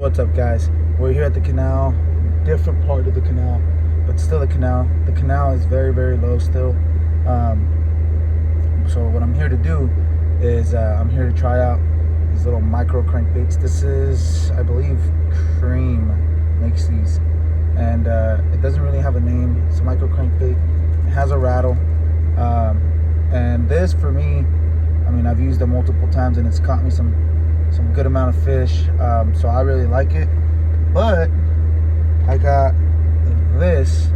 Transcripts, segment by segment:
What's up, guys? We're here at the canal, different part of the canal, but still a canal. The canal is very, very low still. So what I'm here to do is I'm here to try out these little micro crankbaits. This is, I believe, Creme makes these, and it doesn't really have a name. It's a micro crankbait. It has a rattle, and this for me, I mean, I've used it multiple times, and it's caught me some good amount of fish, so I really like it. But I got this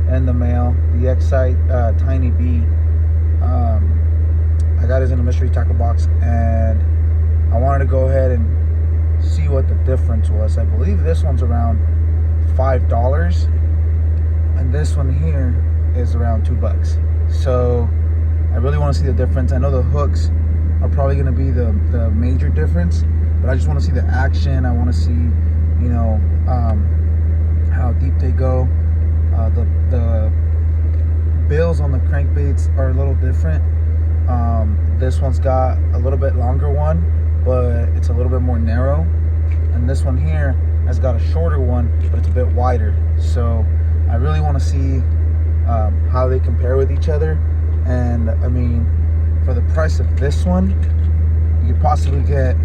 in the mail, the Xcite Tiny B. I got it in a mystery tackle box, and I wanted to go ahead and see what the difference was. I believe this one's around $5, and this one here is around $2. So I really want to see the difference. I know the hooks are probably going to be the major difference, but I just want to see the action. I want to see, you know, how deep they go. The bills on the crankbaits are a little different. This one's got a little bit longer one, but it's a little bit more narrow, and this one here has got a shorter one, but it's a bit wider. So I really want to see how they compare with each other. And I mean, for the price of this one, you could possibly get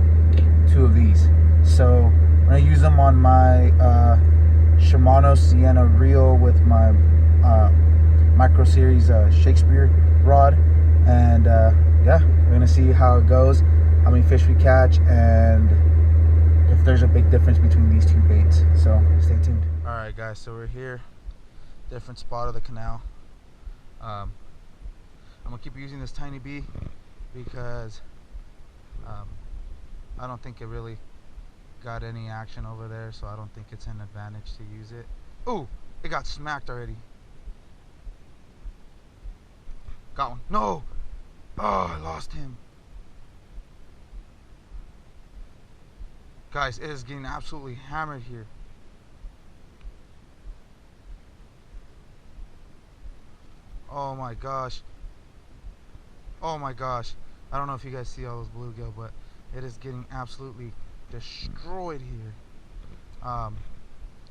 2 of these. So I'm gonna use them on my Shimano Sienna reel with my micro series Shakespeare rod, and yeah, we're gonna see how it goes, how many fish we catch, and if there's a big difference between these 2 baits. So stay tuned. All right, guys, so we're here, different spot of the canal. I'm gonna keep using this Tiny B because I don't think it really got any action over there, so I don't think it's an advantage to use it. Ooh, it got smacked already. Got one. No! Oh, I lost him. Guys, it is getting absolutely hammered here. Oh my gosh. Oh my gosh. I don't know if you guys see all those bluegill, but it is getting absolutely destroyed here.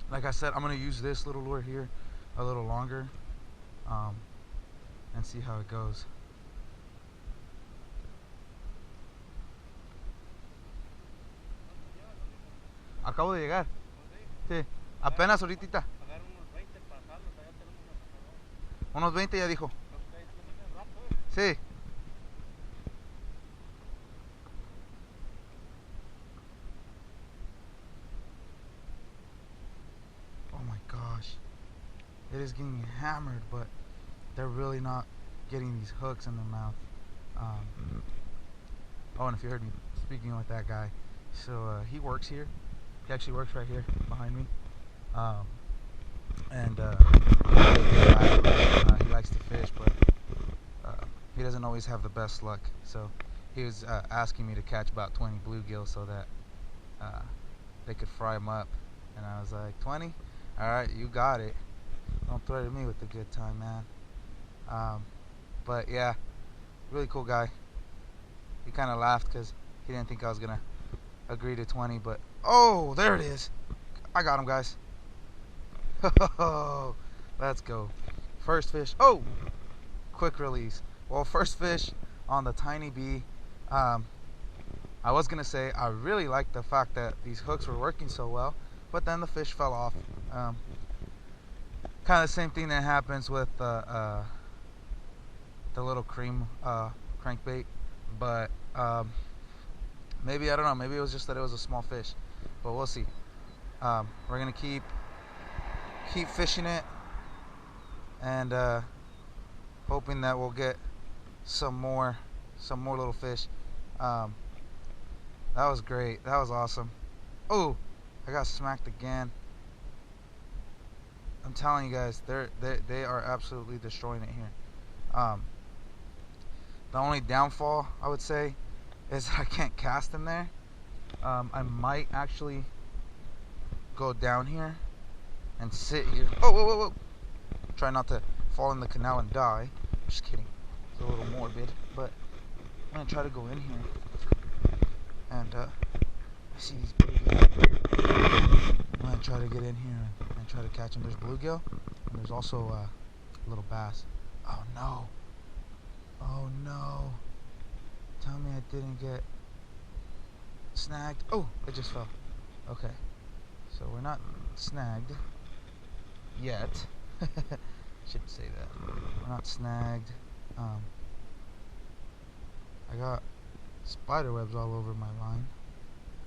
Like I said, I'm going to use this little lure here a little longer and see how it goes. Acabo de llegar. Sí, apenas ahorita. Unos 20 ya dijo. Sí. Oh my gosh. It is getting hammered, but they're really not getting these hooks in the mouth. Oh, and if you heard me speaking with that guy, so he works here. He actually works right here behind me. And he likes to fish, but he doesn't always have the best luck. So he was asking me to catch about 20 bluegill so that they could fry them up. And I was like, 20? Alright, you got it. Don't threaten me with a good time, man. But yeah, really cool guy. He kind of laughed because he didn't think I was gonna agree to 20, but oh, there it is. I got him, guys. Let's go. First fish. Oh, quick release. Well, first fish on the Tiny B. I was gonna say I really liked the fact that these hooks were working so well, but then the fish fell off. Kind of the same thing that happens with the little Creme crankbait, but maybe, I don't know, maybe it was just that it was a small fish, but we'll see. We're gonna keep fishing it, and hoping that we'll get some more little fish. That was great. That was awesome. Oh, I got smacked again. I'm telling you guys, they are absolutely destroying it here. The only downfall, I would say, is that I can't cast in there. I might actually go down here and sit here. Oh, whoa, whoa, whoa. Try not to fall in the canal and die. Just kidding. It's a little morbid, but I'm gonna try to go in here and I see these bluegill. I'm gonna try to get in here and try to catch them. There's bluegill, and there's also a little bass. Oh no! Oh no! Tell me I didn't get snagged. Oh, it just fell. Okay, so we're not snagged yet. Shouldn't say that. We're not snagged. I got spider webs all over my line.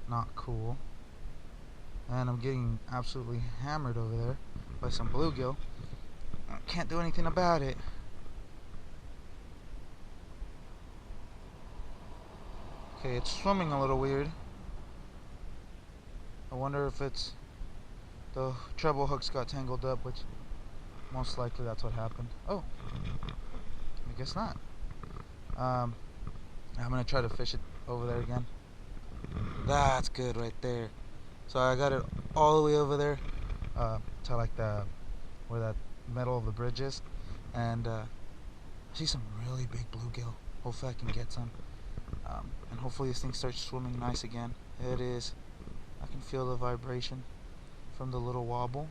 Not cool. And I'm getting absolutely hammered over there by some bluegill. I can't do anything about it. Okay, it's swimming a little weird. I wonder if it's the treble hooks got tangled up, which most likely that's what happened. Oh, I guess not. I'm gonna try to fish it over there again. That's good right there. So I got it all the way over there to like where that middle of the bridge is, and I see some really big bluegill. Hopefully I can get some, and hopefully this thing starts swimming nice again. It is. I can feel the vibration from the little wobble.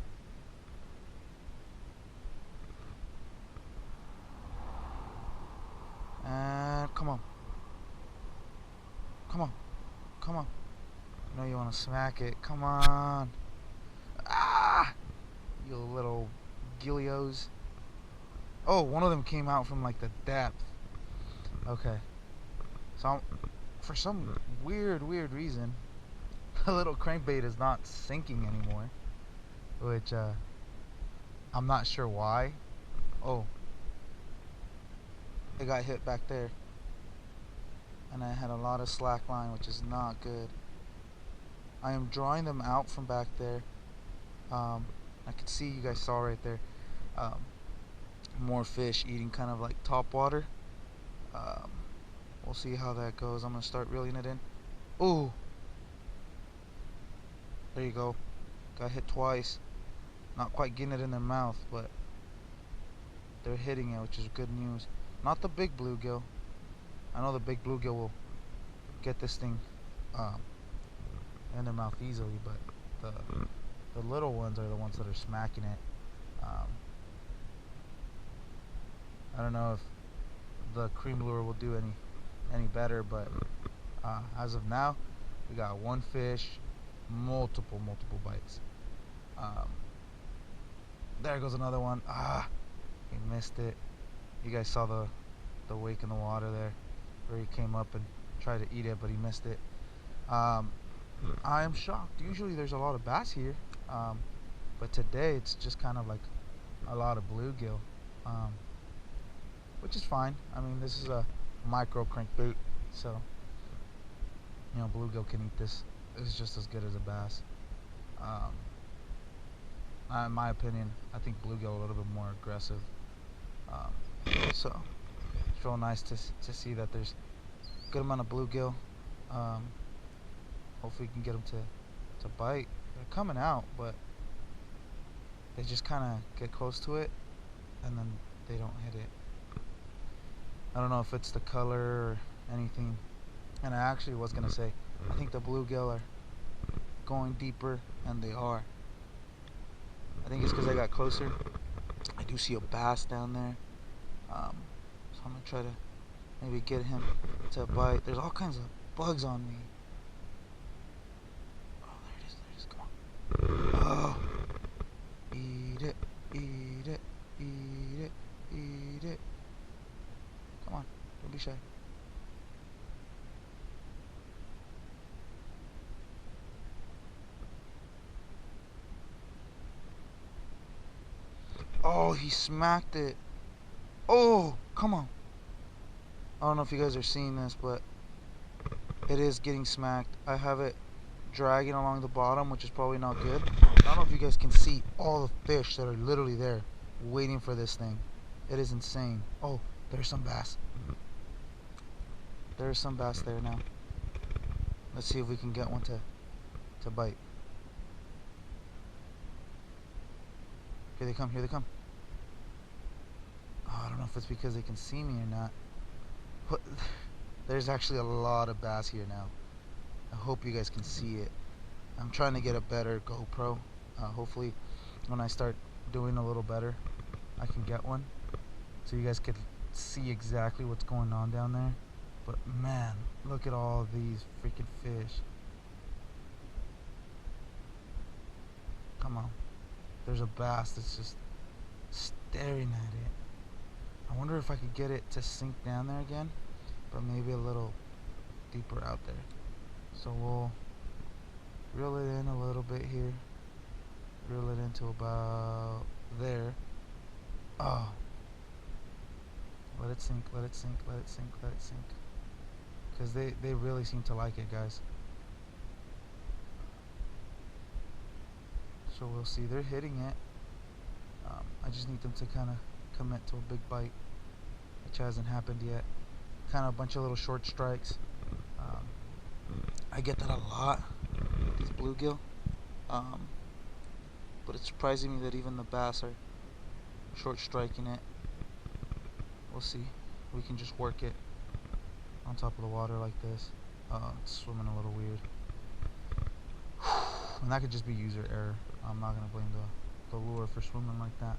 And come on. Come on. Come on. I know you want to smack it. Come on. Ah! You little gillios. Oh, one of them came out from like the depth. Okay. So for some weird reason, the little crankbait is not sinking anymore. Which I'm not sure why. Oh. It got hit back there. And I had a lot of slack line, which is not good. I am drawing them out from back there. I could see, you guys saw right there, more fish eating kind of like top water. We'll see how that goes. I'm gonna start reeling it in. Ooh, there you go. Got hit twice. Not quite getting it in their mouth, but they're hitting it, which is good news. Not the big bluegill. I know the big bluegill will get this thing in their mouth easily, but the little ones are the ones that are smacking it. I don't know if the cream lure will do any better, but as of now, we got one fish, multiple bites. There goes another one. He missed it. You guys saw the wake in the water there, where he came up and tried to eat it, but he missed it. I am shocked. Usually there's a lot of bass here, but today it's just kind of like a lot of bluegill, which is fine. I mean, this is a micro crankbait, so you know, bluegill can eat this. It's just as good as a bass. In my opinion, I think bluegill a little bit more aggressive. So it's real nice to see that there's a good amount of bluegill. Hopefully we can get them to bite. They're coming out, but they just kind of get close to it and then they don't hit it. I don't know if it's the color or anything. And I actually was gonna say, I think the bluegill are going deeper, and they are. I think it's because I got closer. I do see a bass down there, so I'm gonna try to maybe get him to bite. There's all kinds of bugs on me. Oh, there it is, come on. Oh, eat it, eat it, eat it, eat it. Come on, don't be shy. Oh, he smacked it. Oh, come on. I don't know if you guys are seeing this, but it is getting smacked. I have it dragging along the bottom, which is probably not good. I don't know if you guys can see all the fish that are literally there waiting for this thing. It is insane. Oh, there's some bass. There's some bass there now. Let's see if we can get one to bite. Here they come, here they come. Oh, I don't know if it's because they can see me or not. But there's actually a lot of bass here now. I hope you guys can see it. I'm trying to get a better GoPro. Hopefully when I start doing a little better, I can get one so you guys could see exactly what's going on down there. But man, look at all these freaking fish. Come on. There's a bass that's just staring at it. I wonder if I could get it to sink down there again, but maybe a little deeper out there. So we'll reel it in a little bit here. Reel it into about there. Oh. Let it sink, let it sink, let it sink, let it sink. Because they really seem to like it, guys. So we'll see. They're hitting it. I just need them to kind of commit to a big bite, which hasn't happened yet. Kind of a bunch of little short strikes. I get that a lot, these bluegill. But it's surprising me that even the bass are short striking it. We'll see. We can just work it on top of the water like this. It's swimming a little weird. And that could just be user error. I'm not going to blame the lure for swimming like that.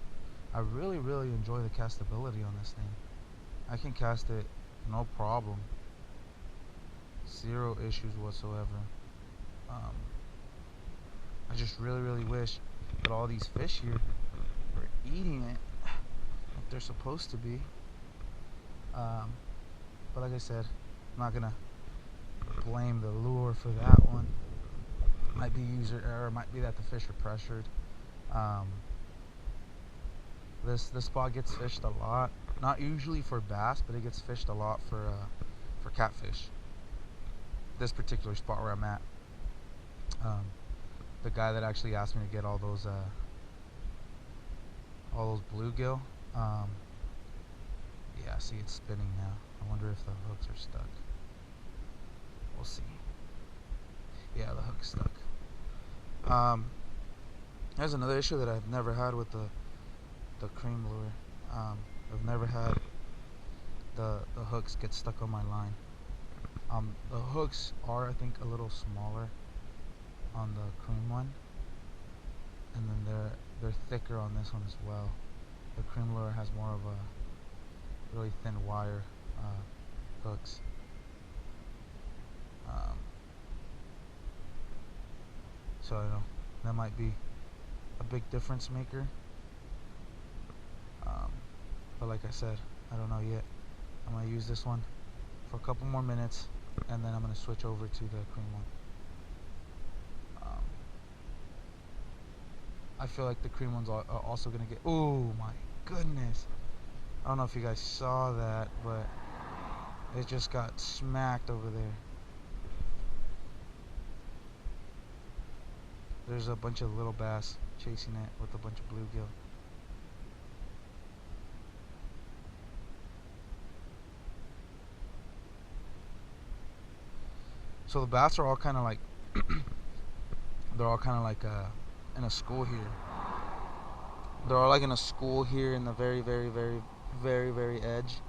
I really enjoy the castability on this thing. I can cast it no problem. Zero issues whatsoever. I just really wish that all these fish here were eating it like they're supposed to be. But like I said, I'm not gonna blame the lure for that one. Might be user error, might be that the fish are pressured. This spot gets fished a lot. Not usually for bass, but it gets fished a lot for catfish. This particular spot where I'm at. The guy that actually asked me to get all those bluegill. Yeah, see, it's spinning now. I wonder if the hooks are stuck. We'll see. Yeah, the hook's stuck. There's another issue that I've never had with the cream lure. I've never had the hooks get stuck on my line. The hooks are, I think, a little smaller on the cream one, and then they're thicker on this one as well. The cream lure has more of a really thin wire hooks. So I know that might be a big difference maker. But like I said, I don't know yet. I'm gonna use this one for a couple more minutes, and then I'm gonna switch over to the cream one. I feel like the cream one's are also gonna get. Oh my goodness! I don't know if you guys saw that, but it just got smacked over there. There's a bunch of little bass chasing it with a bunch of bluegill. So the bass are all kind of like they're all kind of like in a school here. They're all like in a school here in the very edge.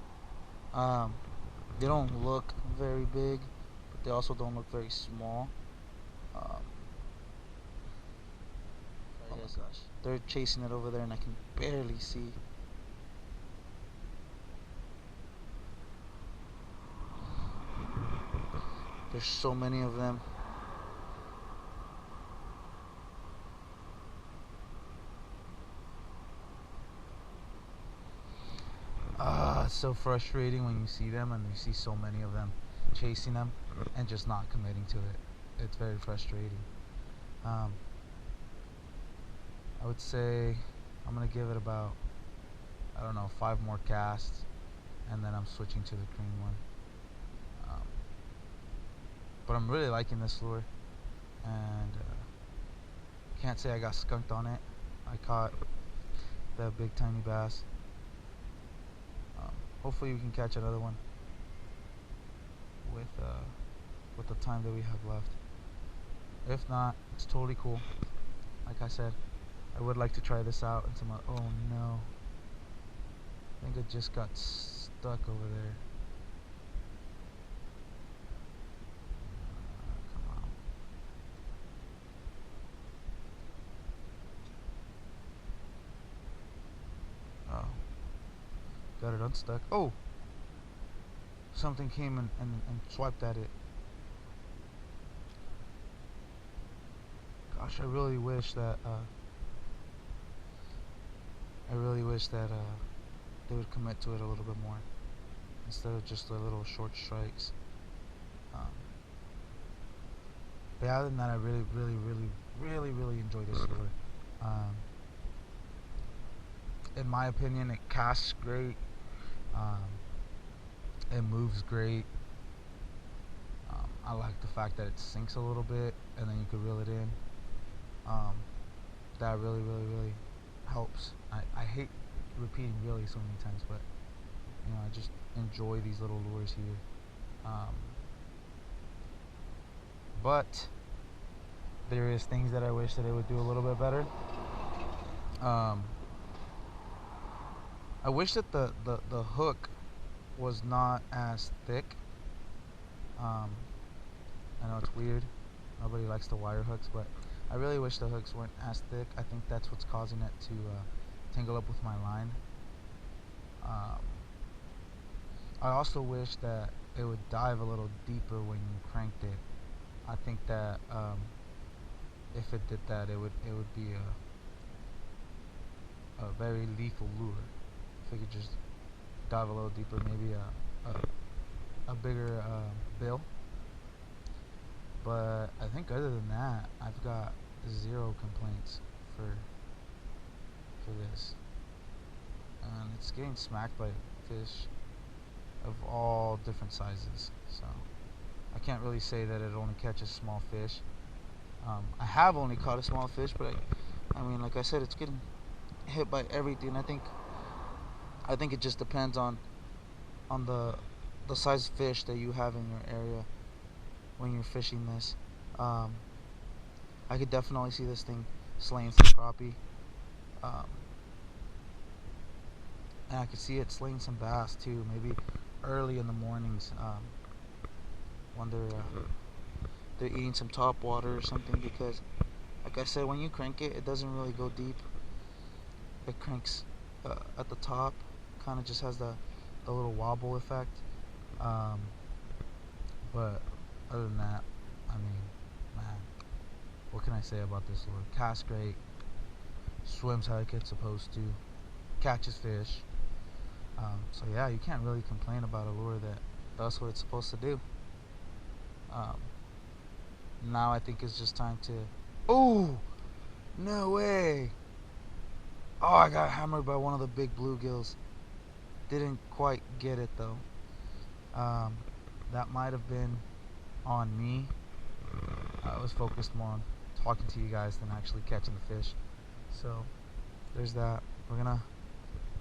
They don't look very big, but they also don't look very small. Oh my gosh, they're chasing it over there, and I can barely see. There's so many of them. It's so frustrating when you see them and you see so many of them chasing them and just not committing to it. It's very frustrating. I would say I'm gonna give it about, I don't know, 5 more casts, and then I'm switching to the cream one. But I'm really liking this lure, and can't say I got skunked on it. I caught the big tiny bass. Hopefully we can catch another one with the time that we have left. If not, it's totally cool. Like I said, I would like to try this out and some. Oh no, I think it just got stuck over there. Come on. Got it unstuck. Oh! Something came and swiped at it. Gosh, I really wish that they would commit to it a little bit more instead of just the little short strikes. But other than that, I really enjoy this lure. In my opinion, it casts great. It moves great. I like the fact that it sinks a little bit and then you can reel it in. That really helps. I hate repeating really so many times, but you know, I just enjoy these little lures here. But there is things that I wish that it would do a little bit better. I wish that the hook was not as thick. I know it's weird. Nobody likes the wire hooks, but I really wish the hooks weren't as thick. I think that's what's causing it to tangle up with my line. I also wish that it would dive a little deeper when you cranked it. I think that if it did that, it would be a very lethal lure. If it could just dive a little deeper, maybe a bigger bill. But I think other than that, I've got zero complaints for this. And it's getting smacked by fish of all different sizes, so I can't really say that it only catches small fish. I have only caught a small fish, but I mean, like I said, it's getting hit by everything. I think it just depends on the size of fish that you have in your area when you're fishing this. I could definitely see this thing slaying some crappie, and I could see it slaying some bass too, maybe early in the mornings, when they're eating some top water or something, because like I said, when you crank it, it doesn't really go deep. It cranks at the top, kind of just has the little wobble effect. But other than that, I mean, man, what can I say about this lure? Casts great, swims how it's supposed to, catches fish. So yeah, you can't really complain about a lure that does what it's supposed to do. Now I think it's just time to... Oh! No way! Oh, I got hammered by one of the big bluegills. Didn't quite get it though. That might have been on me. I was focused more on talking to you guys than actually catching the fish. So there's that. We're gonna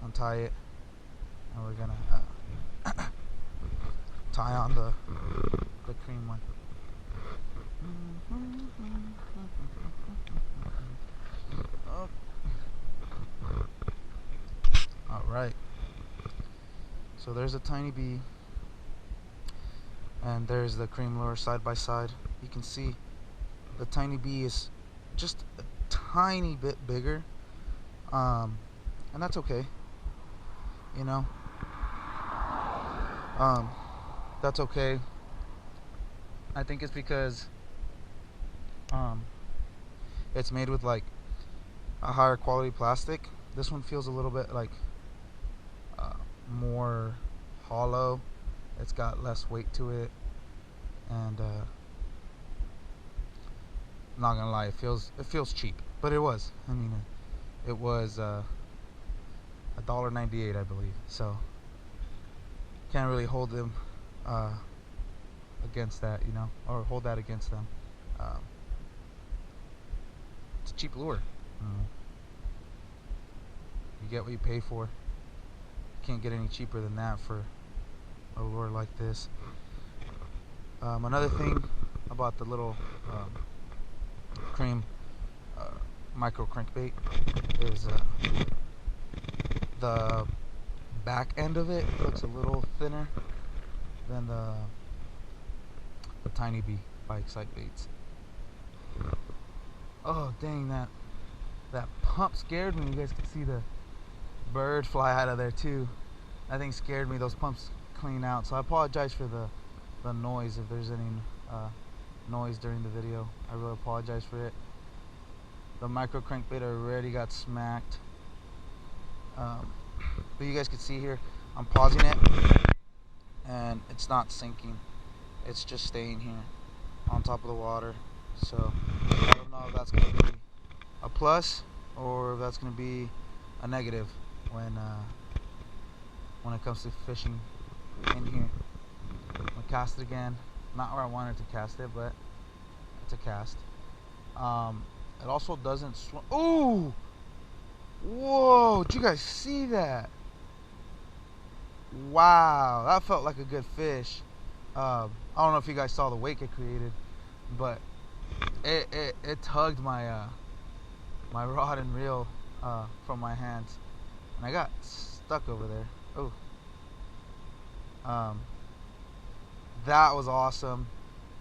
untie it, and we're gonna tie on the cream one. Oh. Alright, so there's a tiny bee and there's the cream lure side by side. You can see the tiny bee is just a tiny bit bigger, and that's okay, you know. That's okay. I think it's because it's made with like a higher quality plastic. This one feels a little bit like more hollow. It's got less weight to it, and not gonna lie, it feels cheap, but it was. I mean, it was $1.98, I believe. So can't really hold them against that, you know, or hold that against them. It's a cheap lure. You get what you pay for. You can't get any cheaper than that for a lure like this. Another thing about the little cream micro crankbait is the back end of it looks a little thinner than the tiny bee by Xcite baits. Oh dang, that pump scared me. You guys can see the bird fly out of there too. That thing scared me. Those pumps clean out. So I apologize for the noise if there's any noise during the video. I really apologize for it. The micro crankbait already got smacked. But you guys can see here, I'm pausing it and it's not sinking. It's just staying here on top of the water. So I don't know if that's going to be a plus or if that's going to be a negative when it comes to fishing in here. I'm going to cast it again. Not where I wanted to cast it, but it's a cast. It also doesn't swim. Ooh! Whoa! Did you guys see that? Wow, that felt like a good fish. I don't know if you guys saw the wake it created, but it tugged my my rod and reel from my hands, and I got stuck over there. Oh, that was awesome.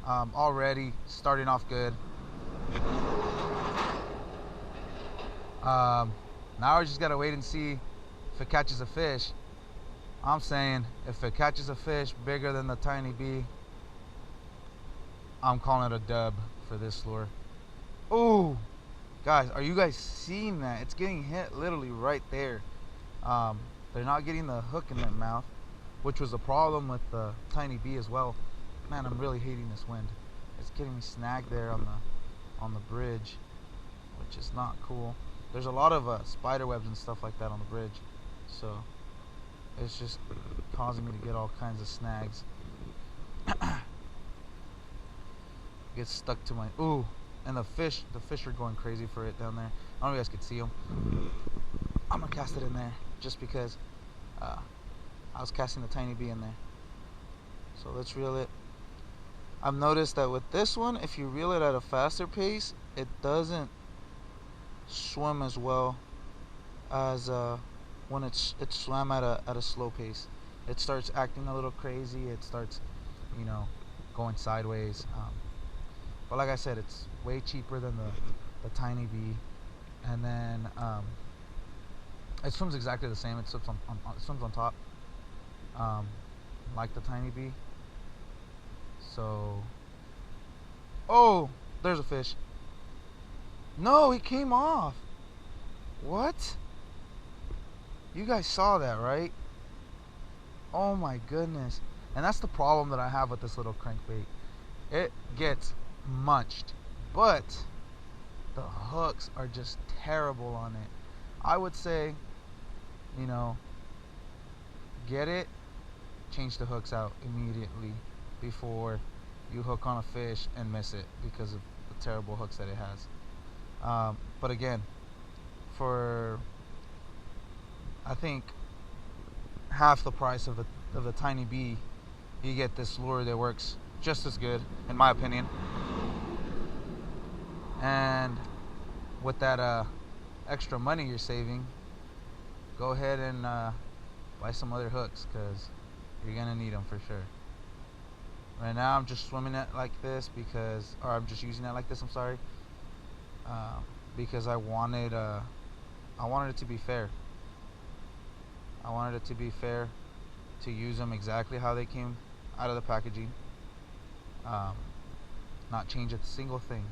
Already starting off good. Now we just gotta wait and see if it catches a fish. I'm saying if it catches a fish bigger than the tiny bee, I'm calling it a dub for this lure. Ooh, guys, are you guys seeing that? It's getting hit literally right there. They're not getting the hook in their mouth, which was a problem with the tiny bee as well. Man, I'm really hating this wind. It's getting me snagged there on the bridge, which is not cool. There's a lot of spider webs and stuff like that on the bridge, so it's just causing me to get all kinds of snags. Get stuck to my and the fish are going crazy for it down there. I don't know if you guys could see them. I'm gonna cast it in there just because I was casting the tiny bee in there. So let's reel it. I've noticed that with this one, if you reel it at a faster pace, it doesn't swim as well as when it's swam at a slow pace. It starts acting a little crazy. It starts, going sideways. But like I said, it's way cheaper than the tiny bee, and then it swims exactly the same. It swims on top, like the tiny bee. So, there's a fish. No, he came off. What? You guys saw that, right? Oh my goodness. And that's the problem that I have with this little crankbait. It gets munched, but the hooks are just terrible on it. I would say, get it, change the hooks out immediately before you hook on a fish and miss it because of the terrible hooks that it has. But again, for I think half the price of the tiny bee, you get this lure that works just as good, in my opinion. And with that extra money you're saving, go ahead and buy some other hooks, because you're gonna need them for sure. Right now I'm just swimming it like this I'm just using it like this, I'm sorry, because I wanted it to be fair. I wanted it to be fair to use them exactly how they came out of the packaging, not change a single thing.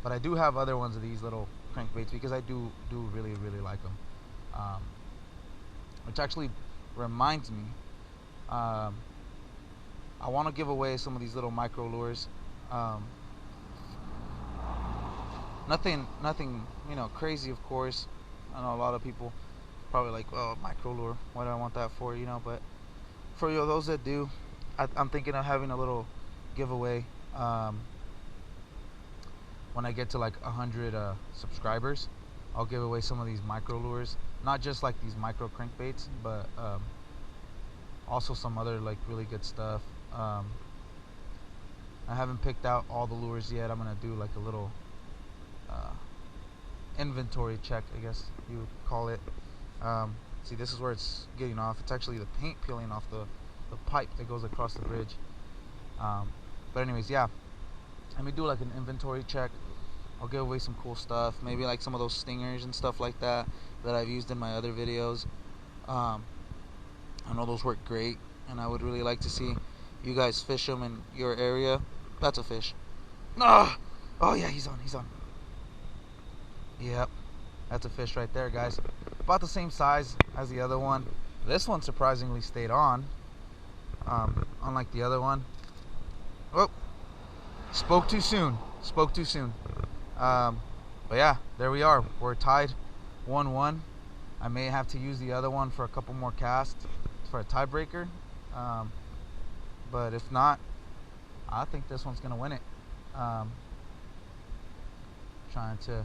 But I do have other ones of these little crankbaits because I do really like them, which actually reminds me, I want to give away some of these little micro lures. Nothing crazy, of course. I know a lot of people probably like, micro lure, what do I want that for, but for those that do, I'm thinking of having a little giveaway when I get to like 100 subscribers. I'll give away some of these micro lures, not just like these micro crankbaits, but also some other like really good stuff. I haven't picked out all the lures yet. I'm gonna do like a little inventory check, I guess you would call it. See, this is where it's getting off. It's actually the paint peeling off the pipe that goes across the bridge. But anyways, yeah, let me do like an inventory check. I'll give away some cool stuff, maybe like some of those stingers and stuff like that I've used in my other videos. I know those work great, and I would really like to see you guys fish them in your area. That's a fish. Ah! Oh yeah, he's on. Yep, that's a fish right there, guys. About the same size as the other one. This one surprisingly stayed on, unlike the other one. Oh, spoke too soon. But yeah, there we are. We're tied 1-1. I may have to use the other one for a couple more casts for a tiebreaker. But if not, I think this one's going to win it. Trying to